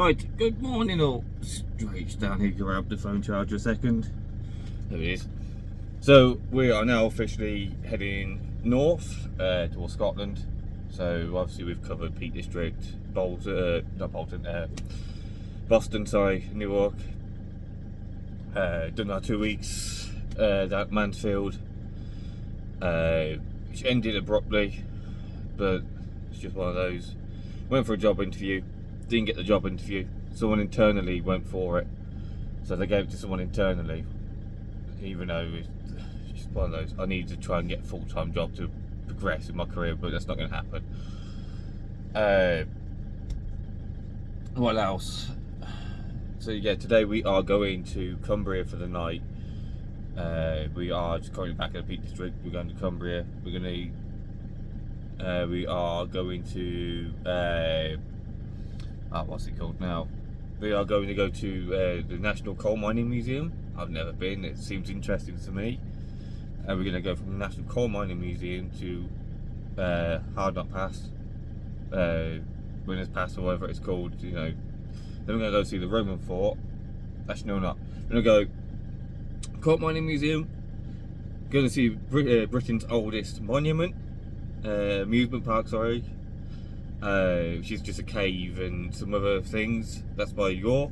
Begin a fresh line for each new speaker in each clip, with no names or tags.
Right, good morning all. Straight down here, grab the phone charger a second. There it is. So we are now officially heading north towards Scotland. So obviously we've covered Peak District, Boston, sorry, Newark. Done our 2 weeks at Mansfield, which ended abruptly, but it's just one of those. Went for a job interview, didn't get the job interview. Someone internally went for it, so they gave it to someone internally, even though it's just one of those. I need to try and get a full-time job to progress in my career, but that's not going to happen. What else? So yeah, today we are going to Cumbria for the night. We are just currently back at the Peak District. We're going to Cumbria. We are going to what's it called now? We are going to go to the National Coal Mining Museum. I've never been. It seems interesting to me. We're going to go from the National Coal Mining Museum to Hard Knot Pass, Winners Pass, or whatever it's called. You know. Then we're going to go see the Roman Fort. Actually, no, we're not. We're going to go Coal Mining Museum. Going to see Britain's oldest monument, amusement park, sorry. Which is just a cave and some other things. That's by York.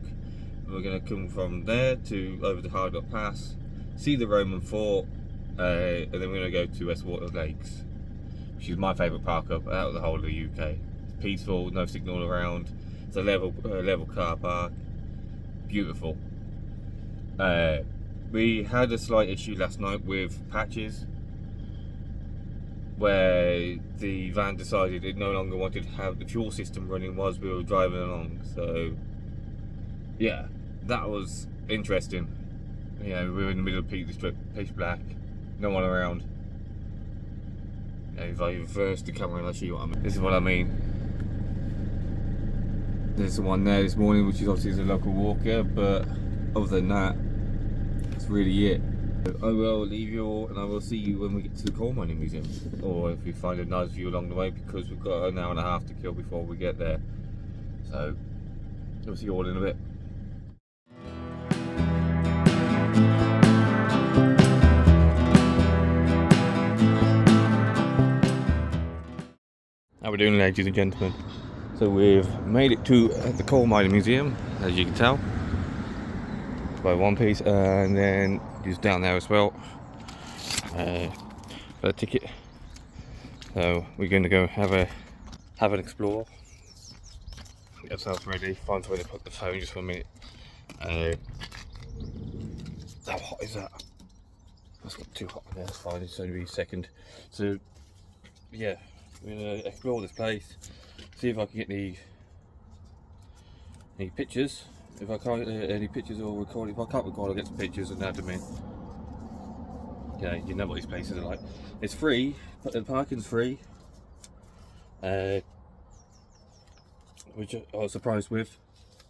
We're going to come from there to over the Hard Knot Pass, see the Roman Fort, and then we're going to go to Westwater Lakes, which is my favourite park up out of the whole of the UK. It's peaceful, no signal around. It's a level car park. Beautiful. We had a slight issue last night with patches, where the van decided it no longer wanted to have the fuel system running whilst we were driving along. So yeah, that was interesting. You know, we were in the middle of Peak District, pitch black, no one around. You know, if I reverse the camera and I'll show you what I mean. This is what I mean. There's the one there this morning, which is obviously a local walker, but other than that, that's really it. I will leave you all, and I will see you when we get to the Coal Mining Museum, or if we find a nice view along the way, because we've got an hour and a half to kill before we get there. So we'll see you all in a bit. How we doing, ladies and gentlemen? So we've made it to the Coal Mining Museum, as you can tell, by one piece, and then just down there as well. Got a ticket, so we're going to go have an explore, get ourselves ready, find somewhere to put the phone just for a minute. How hot is that? That's not too hot. Yeah, that's fine. It's only a second. So yeah, we're going to explore this place, see if I can get any pictures. If I can't get any pictures or record, if I can't record, I'll get some pictures and add them in. Okay, you know what these places are like. It's free, but the parking's free, which I was surprised with.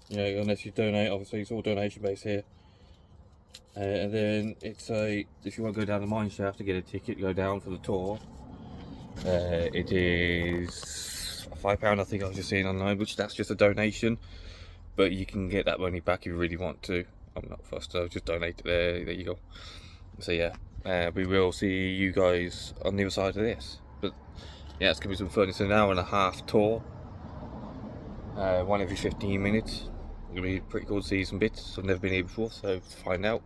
You know, unless you donate, obviously it's all donation based here. And then it's if you want to go down the mine shaft to get a ticket, go down for the tour. It is £5, I think I was just seeing online, which that's just a donation. But you can get that money back if you really want to. I'm not fussed, so just donate it there. There you go. So yeah, we will see you guys on the other side of this. But yeah, it's gonna be some fun. It's an hour and a half tour, one every 15 minutes. It's gonna be pretty cool to see some bits I've never been here before, so to find out.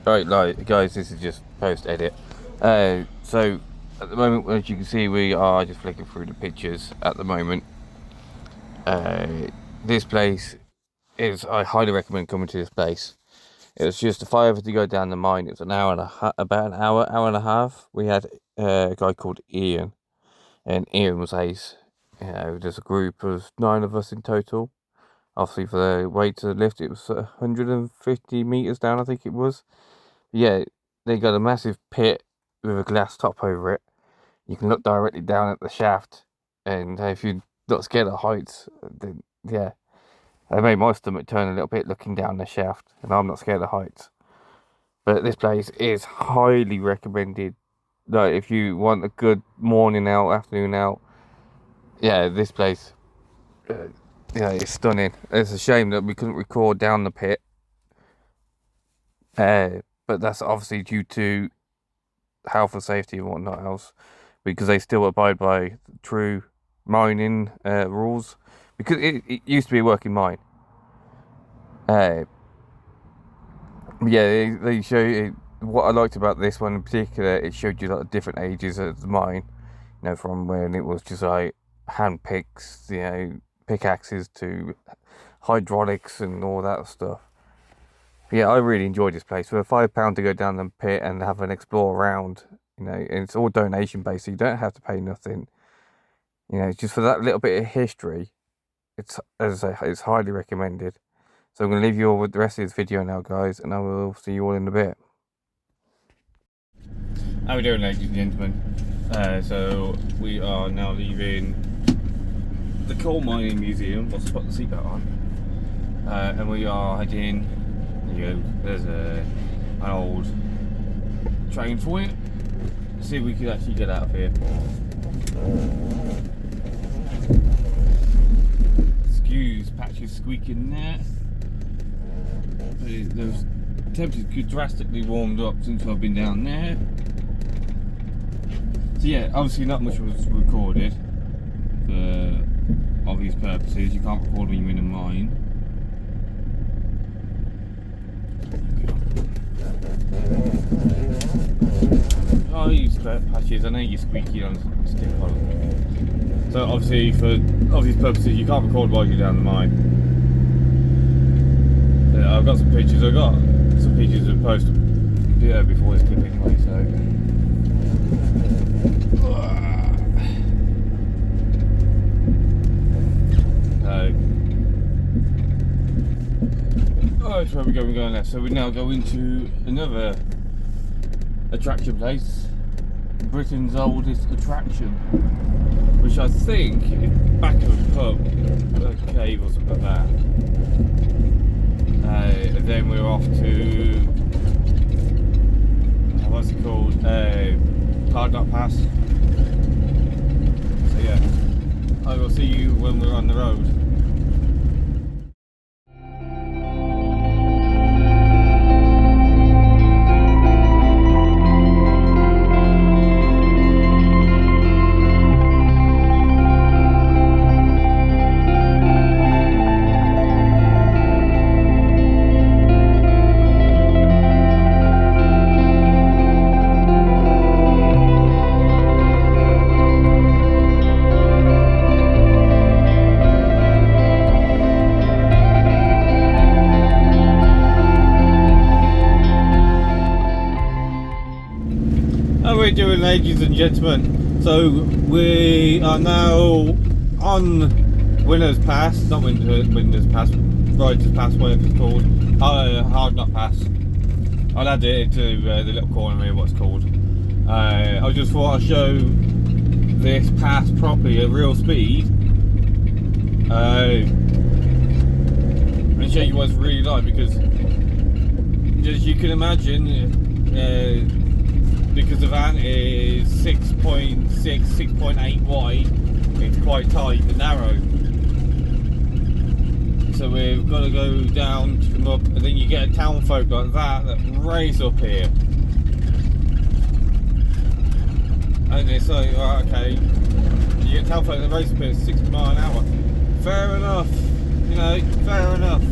Right, like, guys, this is just post-edit. So, at the moment, as you can see, we are just flicking through the pictures at the moment. This place is, I highly recommend coming to this place. It was just, if I ever to go down the mine, it was about an hour and a half. We had a guy called Ian, and Ian was ace. You know, there's a group of 9 of us in total. Obviously, for the weight to the lift, it was 150 meters down, I think it was. Yeah, they got a massive pit with a glass top over it. You can look directly down at the shaft, and if you're not scared of heights, then yeah, they made my stomach turn a little bit looking down the shaft, and I'm not scared of heights. But this place is highly recommended. Like, if you want a good morning out, afternoon out, yeah, this place, yeah, it's stunning. It's a shame that we couldn't record down the pit, but that's obviously due to health and safety and whatnot else, because they still abide by true mining rules, because it used to be a working mine. Yeah, they show you, what I liked about this one in particular, it showed you like the different ages of the mine, you know, from when it was just like hand picks, you know, pickaxes, to hydraulics and all that stuff. Yeah, I really enjoyed this place. For £5 to go down the pit and have an explore around, you know, and it's all donation based, so you don't have to pay nothing. You know, just for that little bit of history, it's, as I say, it's highly recommended. So I'm going to leave you all with the rest of this video now, guys, and I will see you all in a bit. How are we doing, ladies and gentlemen? So we are now leaving the coal mining museum. Let's put the seatbelt on, and we are heading. There you go. There's an old train for you. Let's see if we can actually get out of here. Excuse patches squeaking there. Those temperatures drastically warmed up since I've been down there. So yeah, obviously not much was recorded for obvious purposes. You can't record when you're in a mine. Oh, you patches, I know you're squeaky on stick on. So obviously, for obvious purposes, you can't record while you're down the mine. I've got some pictures. I've got some pictures to post before this clip anyway. So oh, where we go? We're going left. So we now go into another attraction place, Britain's oldest attraction, which I think is back of a pub, a cave or something like that. And then we're off to, what's it called, Hard Knot Pass. So yeah, I will see you when we're on the road. How are we doing, ladies and gentlemen? So we are now on Winners Pass, not Winners Pass, Riders Pass, whatever it's called, Hard Knot Pass. I'll add it into the little corner here, what it's called. I just thought I'd show this pass properly at real speed, and show you what it's really like, because as you can imagine, because the van is 6.6, 6.8 wide, it's quite tight and narrow. So we've got to go down to come up, and then you get a town folk like that race up here. And it's like, right, okay, you get town folk that race up here at 60 miles an hour. Fair enough, you know, fair enough.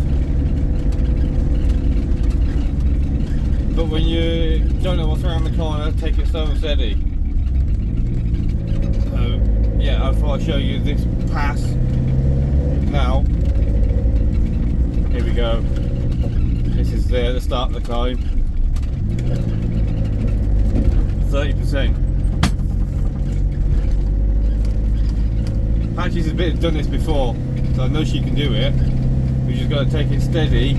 But when you don't know what's around the corner, take it slow and steady. Yeah, I thought I'd show you this pass now. Here we go. This is the start of the climb. 30%. Patches has done this before, so I know she can do it. We just got to take it steady.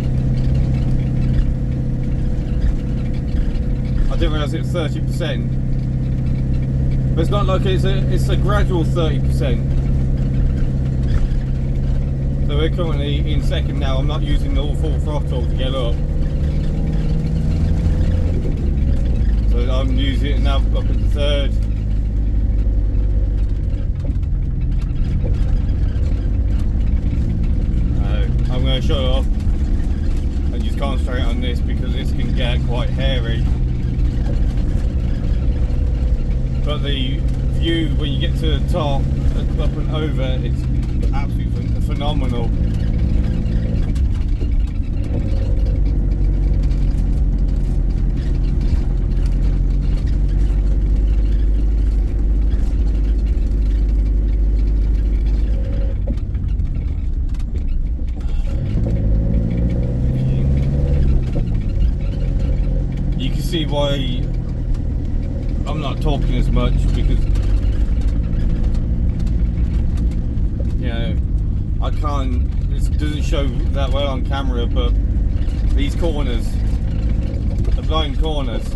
I didn't realise it was 30%, but it's not like it's a gradual 30%. So we're currently in second now. I'm not using the full throttle to get up, so I'm using it now up at the third. I'm going to shut off and just concentrate on this because this can get quite hairy. But the view when you get to the top, up and over, it's absolutely phenomenal. You can see why I'm not talking as much, because you know I can't. This doesn't show that well on camera, but these corners, the blind corners.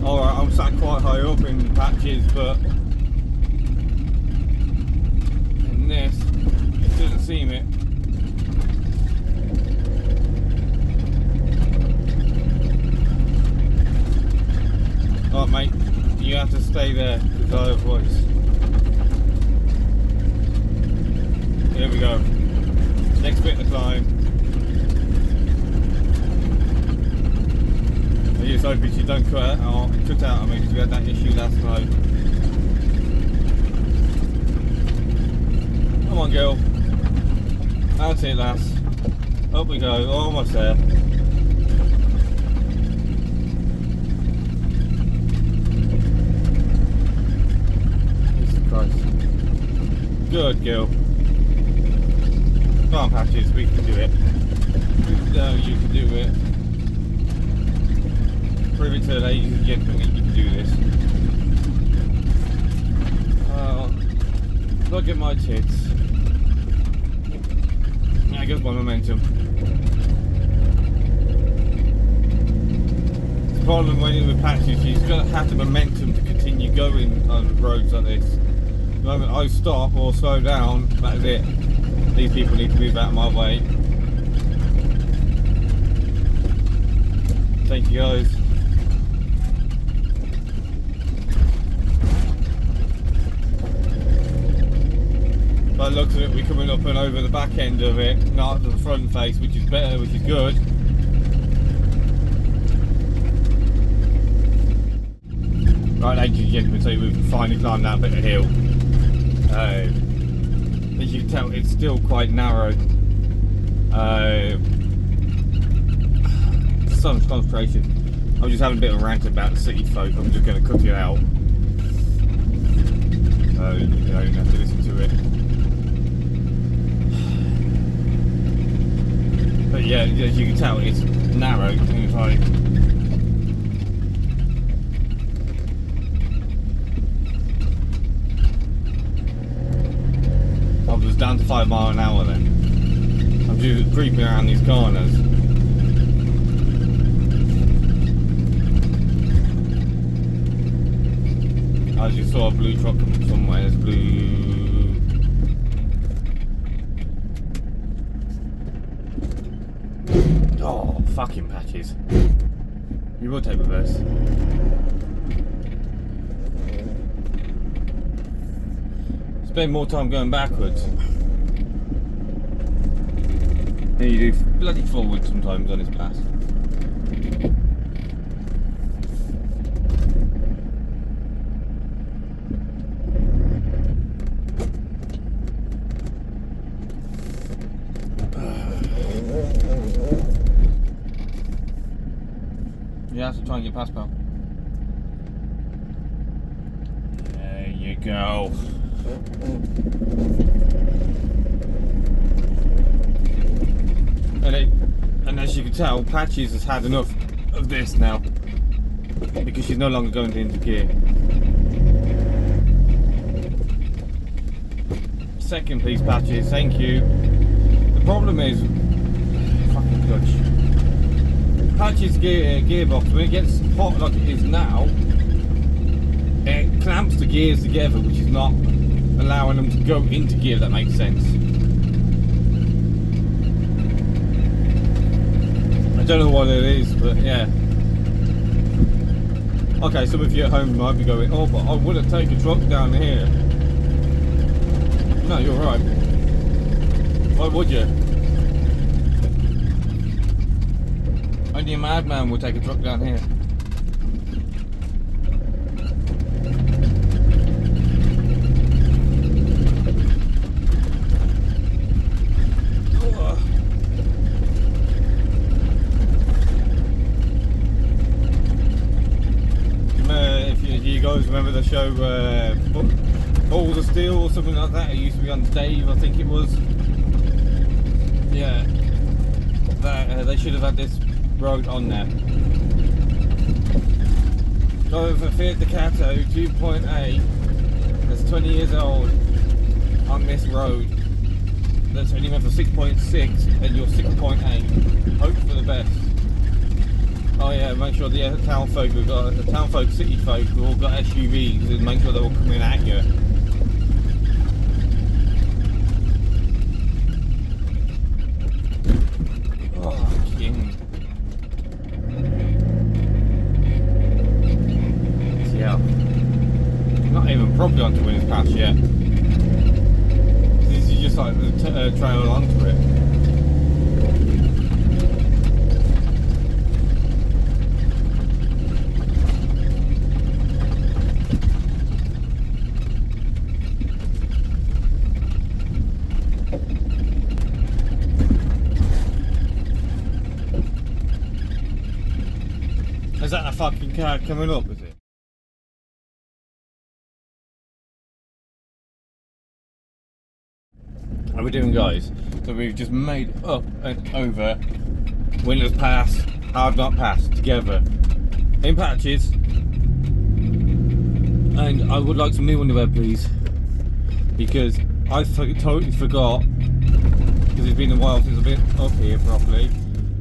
Alright, I'm sat quite high up in patches, but in this, it doesn't seem it. Oh mate, you have to stay there because otherwise. Here we go. Next bit of the climb. I just hope you don't cut out on me because we had that issue last night. Come on, girl. That's it, lass. Up we go. Almost there. Good girl. Come on, Patches, we can do it. No, you can do it. Prove it to the ladies and gentlemen that you can do this. Look at my tits. There goes my momentum. The problem when you're with Patches, you've got to have the momentum to continue going on roads like this. The moment I stop or slow down, that's it. These people need to move out of my way. Thank you guys. By the looks of it, we're coming up and over the back end of it, not the front face, which is better, which is good. Right, ladies and gentlemen, so we've finally climbed that bit of hill. As you can tell, it's still quite narrow. So much concentration. I'm just having a bit of a rant about the city folk. I'm just going to cut it out. You don't have to listen to it. But yeah, as you can tell, it's narrow. It's like I was down to 5 miles an hour then. I'm just creeping around these corners. I just saw a blue truck from somewhere. There's blue. Oh, fucking Patches. You will take reverse. Spend more time going backwards. Then you do bloody forward sometimes on this pass. You have to try and get past, pal. There you go. And as you can tell, Patches has had enough of this now, because she's no longer going into gear. Second piece, Patches, thank you. The problem is fucking clutch. Patches gearbox, when it gets hot like it is now, it clamps the gears together, which is not allowing them to go into gear, if that makes sense. I don't know what it is, but yeah. Okay, some of you at home might be going, oh, but I wouldn't take a truck down here. No, you're right. Why would you? Only a madman would take a truck down here. If you guys remember the show Balls of Steel or something like that, it used to be on Dave, I think it was. Yeah, they should have had this road on there. Going for Fiat Ducato 2.8 that's 20 years old on this road that's only meant for 6.6 and you're 6.8. Hope for the best. Oh yeah, make sure the town folk, city folk, who all got SUVs, and make sure they're all coming at you. Oh, king. Yeah. Not even properly onto Winners Pass yet. This is just like the trail onto it. Is that a fucking car coming up, is it? How are we doing, guys? So we've just made up and over Winners Pass, Hard Not Pass, together. In Patches. And I would like some new underwear, please. Because I totally forgot, because it's been a while since I've been up here properly,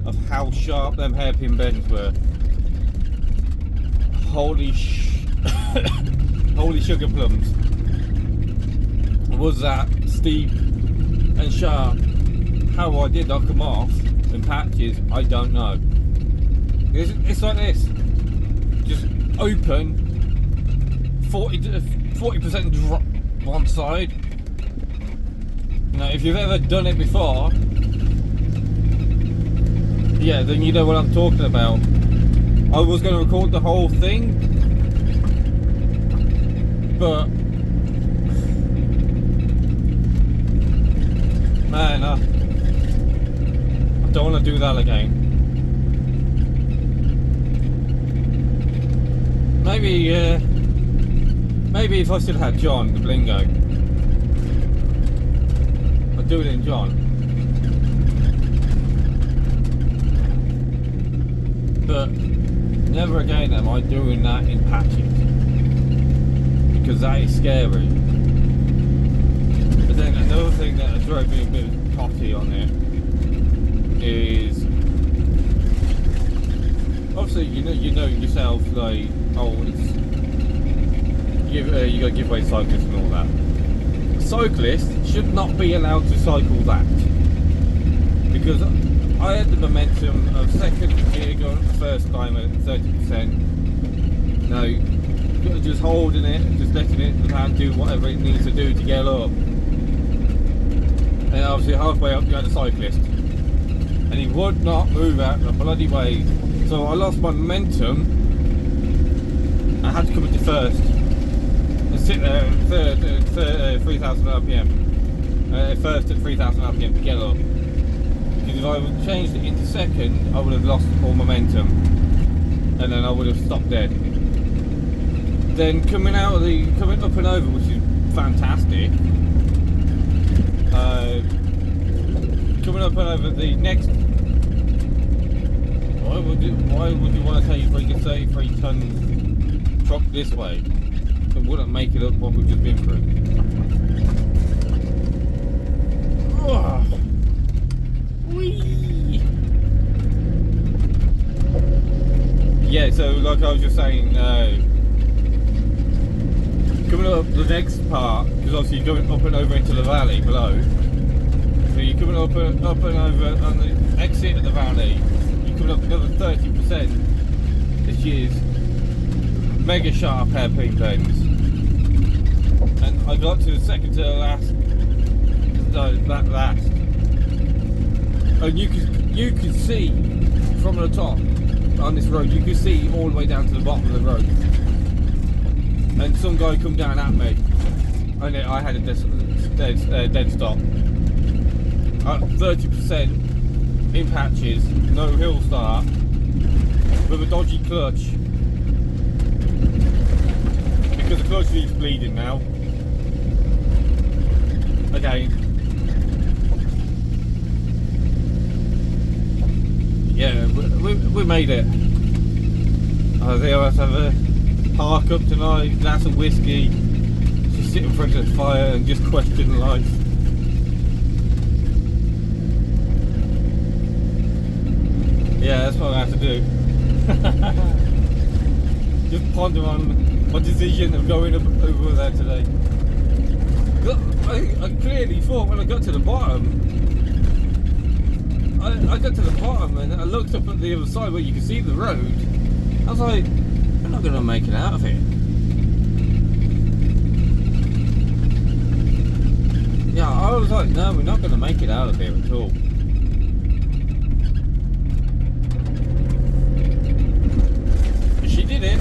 of how sharp them hairpin bends were. Holy holy sugar plums. Was that steep and sharp? How I did knock them off in Patches, I don't know. It's like this. Just open 40% drop one side. Now if you've ever done it before, yeah, then you know what I'm talking about. I was going to record the whole thing, but man, I don't want to do that again. Maybe if I still had John, the Blingo, I'd do it in John. But never again am I doing that in Patches, because that is scary. But then another thing that drove me a bit potty on it is, obviously you know yourself, like, oh, it's you got to give away cyclists and all that. Cyclists should not be allowed to cycle that, because I had the momentum of second gear going up the first time at 30%. No, just holding it, just letting it, the hand do whatever it needs to do to get up. And obviously halfway up you had a cyclist, and he would not move out the bloody way. So I lost my momentum. I had to come into first and sit there at 3,000 RPM. First at 3,000 RPM to get up. Because if I would changed it into second, I would have lost all momentum. and then I would have stopped dead. Then coming up and over, which is fantastic. Coming up and over the next. Why would you want to bring a 33-ton truck this way? It wouldn't make it up what we've just been through. Oh. Whee. Yeah, so like I was just saying, coming up the next part, because obviously you're going up and over into the valley below. So you're coming up and over on the exit of the valley. You're coming up another 30%, which is mega sharp hairpin bends. And I got to the second to the last, no, that last. And you could see from the top on this road, you could see all the way down to the bottom of the road. And some guy come down at me, and I had a dead stop. At 30% in patches, no hill start, with a dodgy clutch. Because the clutch lead's bleeding now. Again. Yeah, we made it. I think I'll have to have a park up tonight, glass of whiskey, just sit in front of the fire and just question life. Yeah, that's what I have to do. Just ponder on my decision of going up over there today. I clearly thought when I got to the bottom, I got to the bottom and I looked up at the other side where you could see the road. I was like, I'm not going to make it out of here. Yeah, I was like, no, we're not going to make it out of here at all. She did it.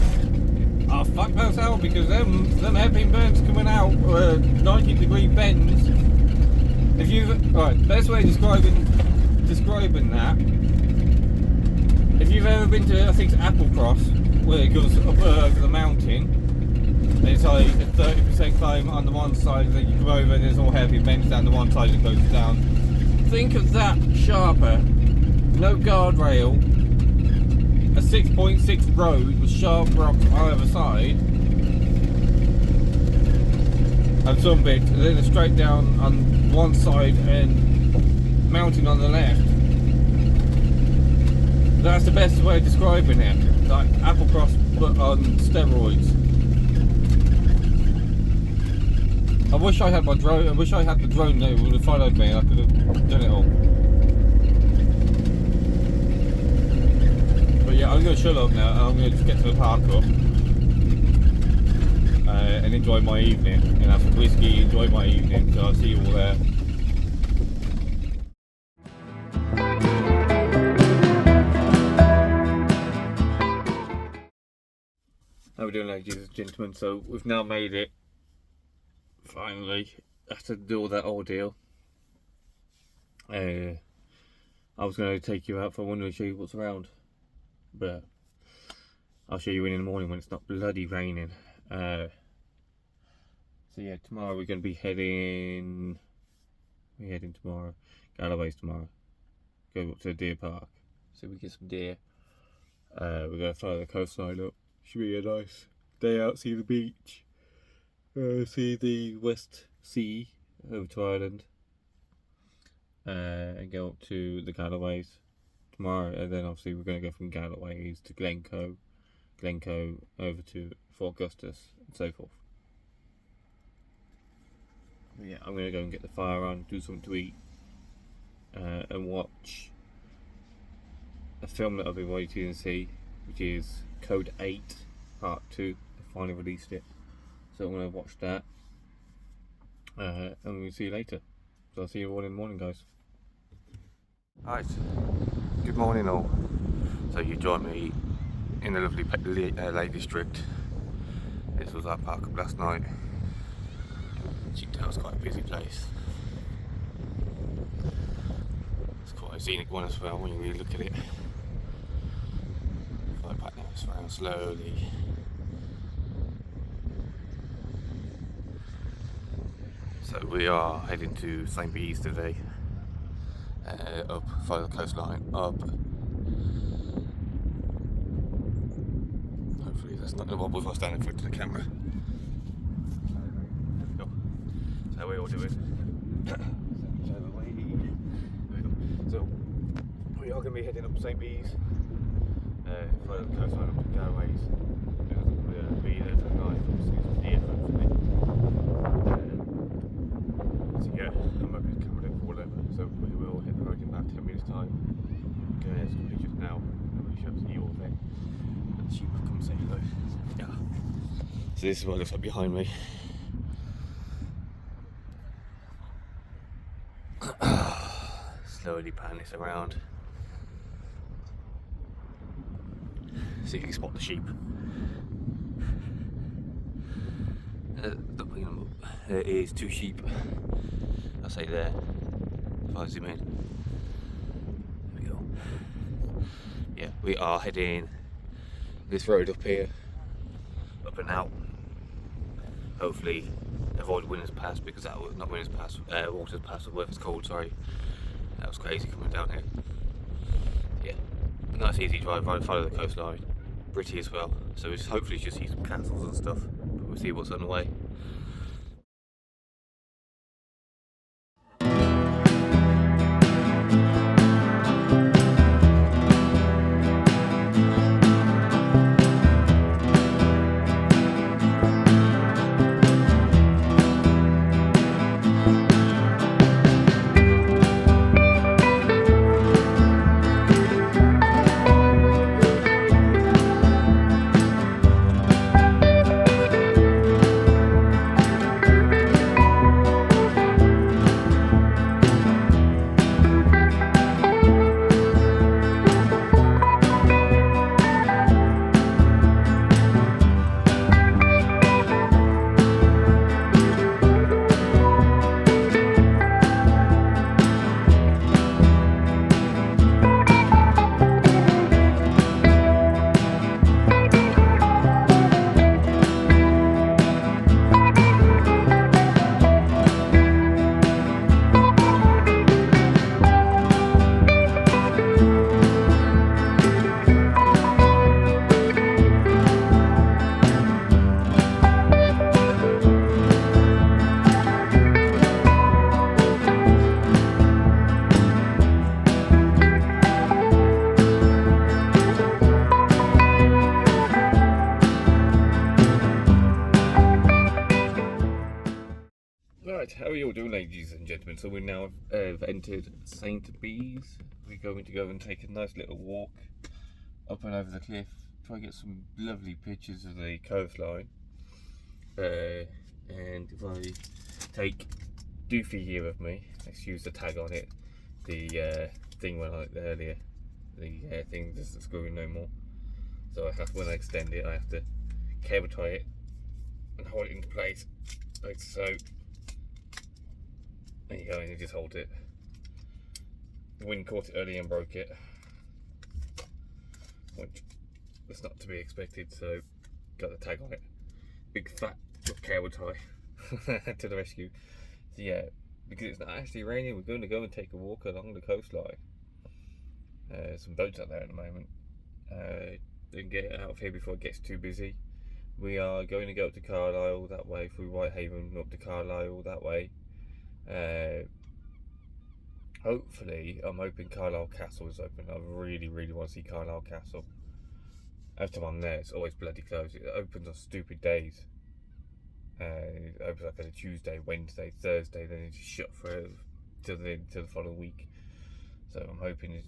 Oh, fuck myself, because them hairpin bends coming out were 90-degree bends. If you right, best way of describing that. If you've ever been to, I think it's Applecross, where it goes up over the mountain, it's like a 30% climb on the one side, and then you come over and there's all hairpin bends down the one side and goes down. Think of that sharper, no guardrail, a 6.6 road with sharp rocks on either side, and some bits, and then a straight down on one side and mountain on the left. That's the best way of describing it. Like Applecross but on steroids. I wish I had my drone. I wish I had the drone that would have followed me. I could have done it all. But yeah, I'm going to shut up now. I'm going to just get to the park up and enjoy my evening and have some whiskey. Enjoy my evening. So I'll see you all there. How we doing, ladies and gentlemen? So we've now made it. Finally, after do all that ordeal. I was going to take you out for a wander and show you what's around, but I'll show you in the morning when it's not bloody raining. So yeah, tomorrow we're going to be heading. We're heading tomorrow. Galloway's tomorrow. Go up to the deer park. So we get some deer. We're going to follow the coastline up. Should be a nice day out, see the beach, see the West Sea over to Ireland, and go up to the Galloways tomorrow. And then obviously we're going to go from Galloways to Glencoe over to Fort Augustus, and so forth. But yeah, I'm going to go and get the fire on, do something to eat, and watch a film that I've been waiting to see, which is Code 8 Part 2. They finally released it, so I'm going to watch that, and we'll see you later. So I'll see you all in the morning, guys. Right, good morning all. So you joined me in the lovely Lake District. This was our park up last night. As you can tell, it's quite a busy place. It's quite a scenic one as well when you really look at it. Back now, this around slowly. So we are heading to St. Bees today. Up, follow the coastline up. Hopefully that's not going to wobble if I stand in front of the camera. So we all do it. So we are going to be heading up St. Bees. Follow the coastline up to Galways. We'll be there for the night. See some deer hopefully. So yeah, I'm hoping to camera it all over. So we will hit the road in about 10 minutes time. Go ahead, some pictures now. I'm going to show you all then. And she will come say hello. Yeah. So this is what it looks like behind me. Slowly pan this around. See if you can spot the sheep. There is 2 sheep. I'll say there. If I zoom in. There we go. Yeah, we are heading this road up here, up and out. Hopefully avoid Winners Pass, because that was not Winners Pass, Waters Pass, or whatever it's called, sorry. That was crazy coming down here. Yeah, nice easy drive, right, follow the coastline. Pretty as well, so it's hopefully just see some castles and stuff, but we'll see what's on the way. Right, how are you all doing, ladies and gentlemen? So we now have entered St. Bees. We're going to go and take a nice little walk up and over the cliff, try and get some lovely pictures of the coastline. And if I take Doofy here with me, let's use the tag on it. The thing went on it earlier. The thing doesn't screw in no more. So when I extend it, I have to cable tie it and hold it into place, like so. There you go, and you just hold it. The wind caught it earlier and broke it, which was not to be expected, so got the tag on it. Big fat cable tie to the rescue. So yeah, because it's not actually raining, we're going to go and take a walk along the coastline. Some boats out there at the moment. Then get out of here before it gets too busy. We are going to go up to Carlisle that way, through Whitehaven, up to Carlisle that way. Hopefully, I'm hoping Carlisle Castle is open. I really want to see Carlisle Castle. Every time I'm there, it's always bloody closed. It opens on stupid days. It opens like on a Tuesday, Wednesday, Thursday, then it's shut for till the following week. So I'm hoping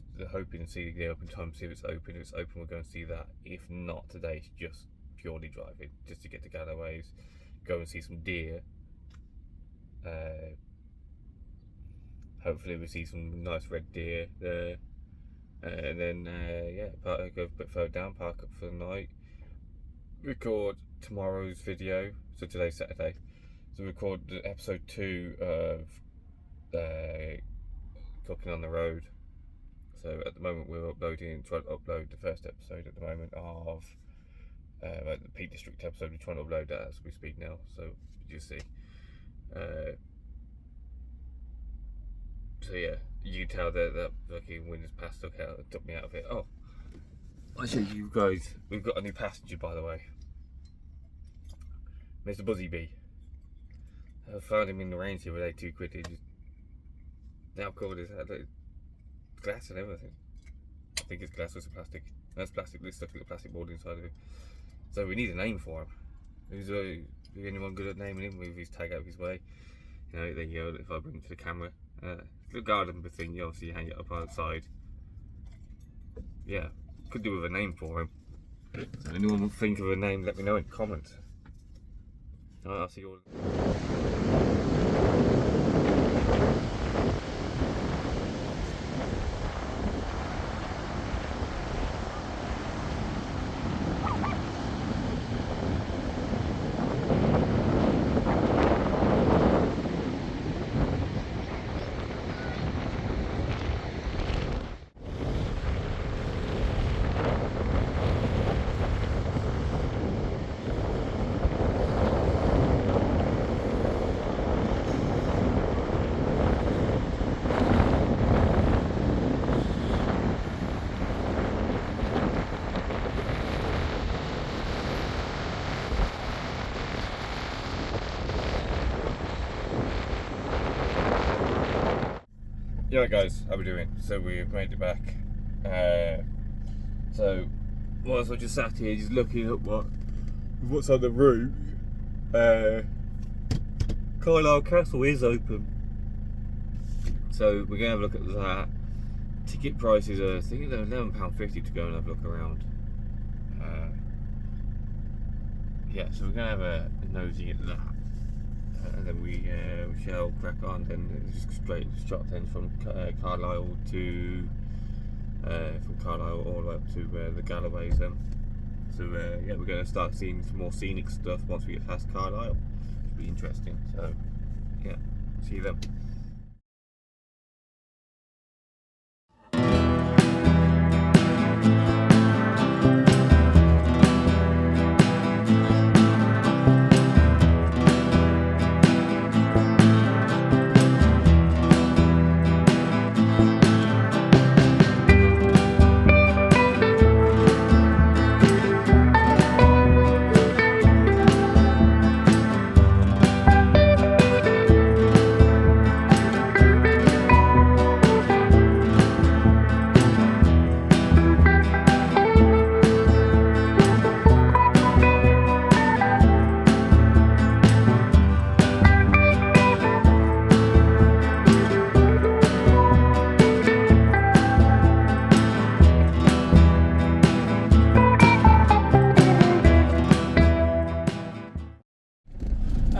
to see the open time, see if it's open. If it's open, we're going to see that. If not today, it's just purely driving, just to get to Galloways, go and see some deer. Hopefully we see some nice red deer there, and then yeah, go a bit further down, park up for the night, record tomorrow's video. So today's Saturday, so record episode 2 of Cooking on the Road. So at the moment we're trying to upload the first episode at the moment of about the Peak District episode. We're trying to upload that as we speak now, so you see. So yeah, you can tell that fucking Windows Pass took me out of it. Oh, I show you guys, we've got a new passenger, by the way, Mr. Buzzy Bee. I found him in the range here with £82. He just now covered his head, like, glass and everything. I think it's glass with some plastic. That's plastic. There's stuff with the plastic board inside of it. So we need a name for him. Is anyone good at naming him? Move his tag out of his way. You know, there you go. If I bring it to the camera, the garden thing, you obviously hang it up outside. Yeah, could do with a name for him. So anyone think of a name? Let me know in the comments. Alright, I'll see you all. Yeah guys, how we doing? So we've made it back. So whilst I just sat here just looking at what's on the route, Carlisle Castle is open. So we're gonna have a look at that. Ticket prices are, I think they're £11.50 to go and have a look around. Yeah, so we're gonna have a nosy at that. And then we shall crack on, and just straight shot then from Carlisle to from Carlisle all the way up to the Galloways then. So yeah, we're going to start seeing some more scenic stuff once we get past Carlisle. Should be interesting. So yeah, see you then.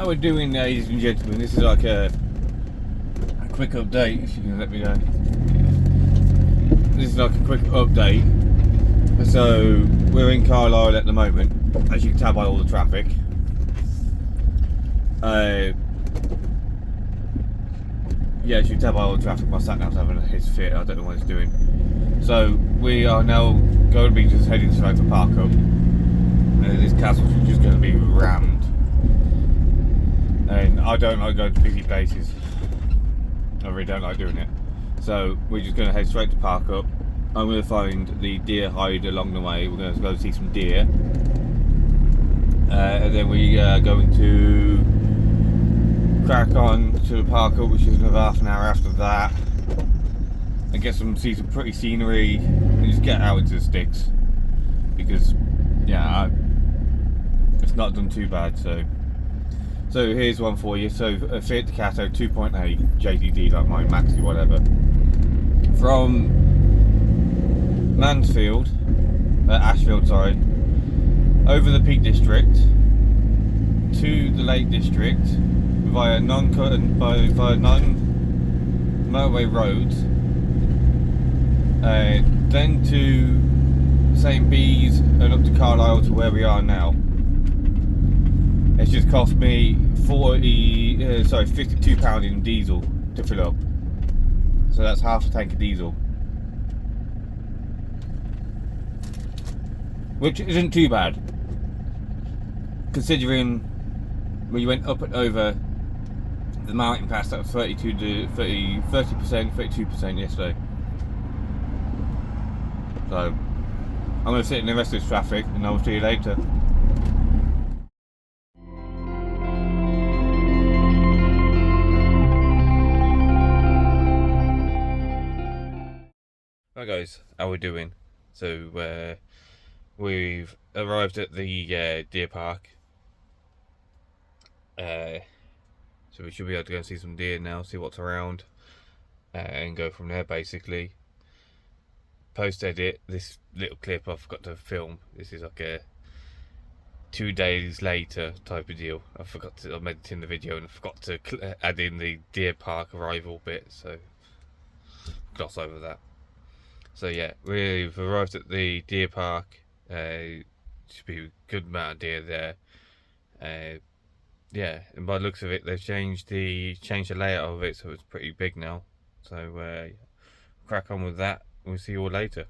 How we're doing, ladies and gentlemen. This is like a quick update, if you can let me know. This is like a quick update. So we're in Carlisle at the moment, as you can tell by all the traffic. Yeah, as you can tell by all the traffic, my sat-nav's having his fit. I don't know what it's doing. So we are now going to be just heading straight for Park Up. This castle's just going to be rammed. And I don't like going to busy places. I really don't like doing it. So we're just going to head straight to Park Up. I'm going to find the deer hide along the way. We're going to go see some deer. And then we are going to crack on to the Park Up, which is another half an hour after that. And see some pretty scenery. And just get out into the sticks. Because, yeah, it's not done too bad, so here's one for you. So a Fiat Ducato 2.8 JDD, like mine, Maxi, whatever. From Ashfield, sorry, over the Peak District to the Lake District via non-motorway roads, then to St. Bees and up to Carlisle to where we are now. It's just cost me £52 in diesel to fill up. So that's half a tank of diesel, which isn't too bad. considering when you went up and over the mountain pass, that was 32 to 30%, 32% yesterday. So I'm going to sit in the rest of this traffic and I'll see you later. Hi guys, how we doing? So we've arrived at the deer park. So we should be able to go and see some deer now, see what's around, and go from there basically. Post edit, this little clip I forgot to film. This is like a 2 days later type of deal. I'm editing the video and I forgot to add in the deer park arrival bit, so gloss over that. So yeah, we've arrived at the deer park. Should be a good amount of deer there. Yeah, and by the looks of it, they've changed the layout of it, so it's pretty big now. So crack on with that. We'll see you all later.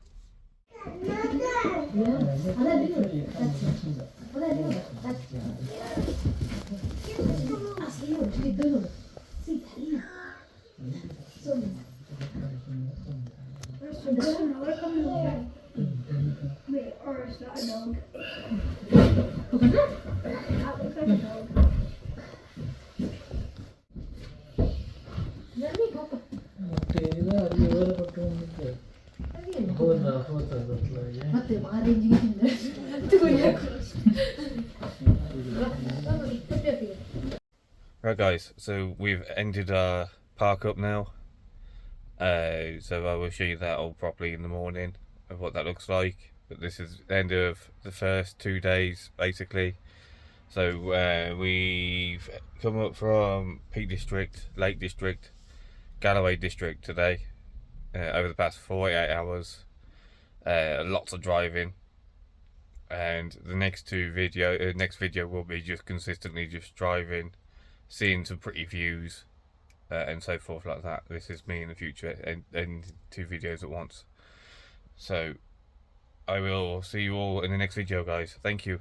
Right guys, so we've ended our park up now. So I will show you that all properly in the morning of what that looks like. But this is the end of the first 2 days basically. So we've come up from Peak District, Lake District, Galloway District today. Over the past 48 hours. Lots of driving, and the next video will be just consistently just driving, seeing some pretty views, and so forth like that. This is me in the future, and 2 videos at once. So I will see you all in the next video, guys. Thank you.